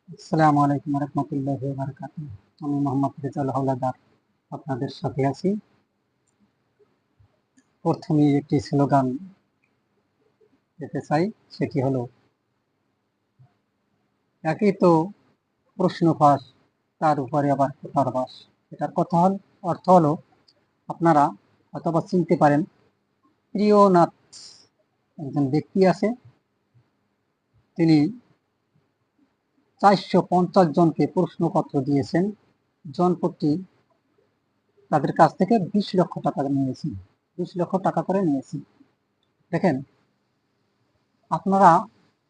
আসসালামু আলাইকুম রহমতুল্লাহি ওয়া বারাকাতুহু। আমি মোহাম্মদ রেজাউল হাওলাদার আপনাদের সাথে আছি। প্রথমেই একটি স্লোগান দিতে চাই, সেটি হলো একই তো প্রশ্ন ফাঁস, তার উপরে আবার কথার বাস। এটার অর্থ হলো আপনারা অথবা চিনতে পারেন, প্রিয়নাথ একজন ব্যক্তি আছে, তিনি 450 জনকে প্রশ্নপত্র দিয়েছেন। জনপ্রতি তাদের কাছ থেকে 20 লক্ষ টাকা নিয়েছেন, 20 লক্ষ টাকা করে নিয়েছেন। দেখেন, আপনারা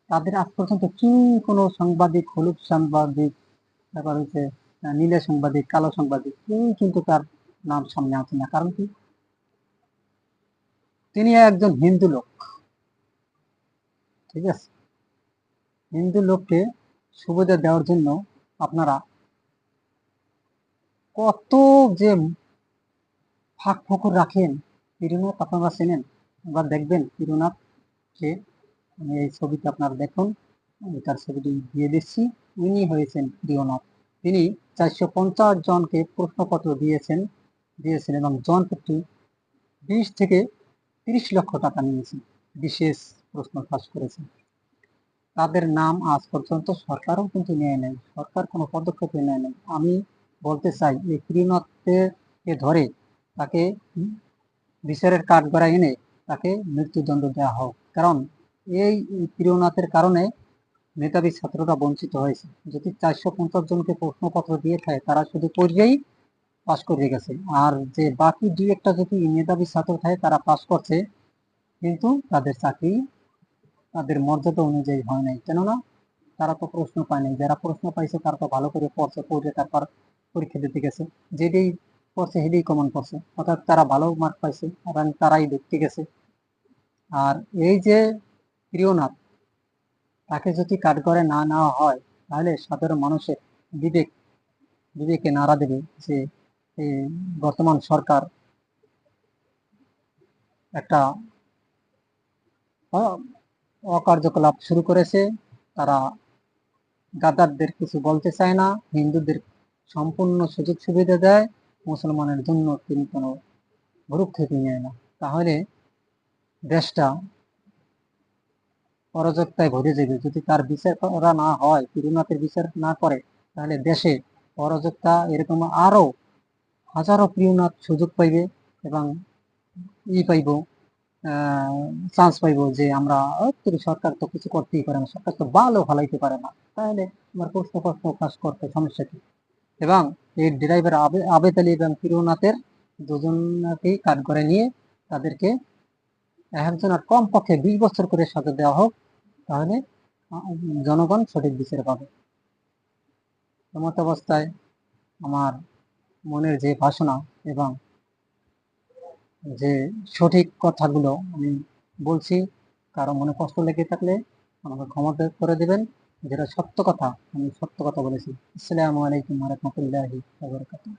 তাদের আজ পর্যন্ত কি কোনো সাংবাদিক, হলুদ সাংবাদিক, তারপর হচ্ছে নীলে সাংবাদিক, কালো সাংবাদিক, কেউ কিন্তু তার নাম সামনে আসে না। কারণ কি? তিনি একজন হিন্দু লোক, ঠিক আছে? হিন্দু লোককে সুবিধা দেওয়ার জন্য আপনারা কত যে ফাঁক ফোকর রাখেন। প্রিয়নাথ আপনারা চেনেন, এবার দেখবেন প্রিয়নাথকে। এই ছবিতে আপনারা দেখুন, তার ছবিটি দিয়ে দিচ্ছি। উনি হয়েছেন প্রিয়নাথ। তিনি 450 জনকে প্রশ্নপত্র দিয়েছেন এবং জনপ্রতি 20 থেকে 30 লক্ষ টাকা নিয়েছেন। বিশেষ প্রশ্ন ফাঁস করেছেন। তাদের নাম আজ পর্যন্ত সরকারও কিন্তু নেয় নাই, সরকার কোনো পদক্ষেপ নেয় নাই। আমি বলতে চাই, এই প্রিয়নাথকে ধরে তাকে বিচারের কাঠগড়ায় এনে তাকে মৃত্যুদণ্ড দেওয়া হোক। কারণ এই প্রিয়নাথের কারণে মেধাবী ছাত্ররা বঞ্চিত হয়েছে। যদি 450 জনকে প্রশ্নপত্র দিয়ে থাকে, তারা শুধু পড়েই পাস করে গেছে। আর যে বাকি দুই একটা যদি মেধাবী ছাত্র থাকে, তারা পাস করছে, কিন্তু তাদের চাকরি তাদের মর্যাদা অনুযায়ী হয় নাই। কেননা তারা তো প্রশ্ন পায় নাই। যারা প্রশ্ন পাইছে তারা তো ভালো করে পড়ে তারপর পরীক্ষা দিতে গেছে। যেটাই পড়ছে সেটাই কমন পড়ছে, অর্থাৎ তারা ভালো মার্ক পাইছে এবং তারাই দেখতে গেছে। আর এই যে প্রিয়নাথ, তাকে যদি কাঠগড়ায় না নেওয়া হয়, তাহলে সাধারণ মানুষের বিবেকে নাড়া দেবে যে বর্তমান সরকার একটা অকার্যকলাপ শুরু করেছে। তারা গাদ্দারদের কিছু বলতে চায় না, হিন্দুদের সম্পূর্ণ সুযোগ সুবিধা দেয়, মুসলমানের জন্য তিনি কোনো ভ্রুক্ষেপই নেয় না। তাহলে দেশটা অরাজকতায় ভরে যাবে। যদি তার বিচার করা না হয়, প্রিয়নাথের বিচার না করে, তাহলে দেশে অরাজকতা এরকম আরো হাজারো প্রিয়নাথ সুযোগ পাইবে এবং পাইব, চান্স পাইব যে আমরা সরকার তো কিছু করতেই পারে না, সরকার তো ভালো ভালাইতে পারে না, তাহলে আমার প্রশ্ন ফাঁস করতে সমস্যা কি? এবং এই ড্রাইভার আবেদ আলী এবং প্রিয়নাথের দুজনকেই কাঠগড়ায় নিয়ে তাদেরকে একজনের কমপক্ষে 20 বছর করে সাজা দেওয়া হোক। তাহলে জনগণ সঠিক বিচার পাবে। এমত অবস্থায় আমার মনের যে বাসনা এবং যে সঠিক কথাগুলো আমি বলছি, কারো মনে কষ্ট লেগে থাকলে আমাকে ক্ষমা করে দেবেন। যেটা সত্য কথা, আমি সত্য কথা বলেছি। আসসালামু আলাইকুম ওয়া রাহমাতুল্লাহি ওয়া বারাকাতুহু।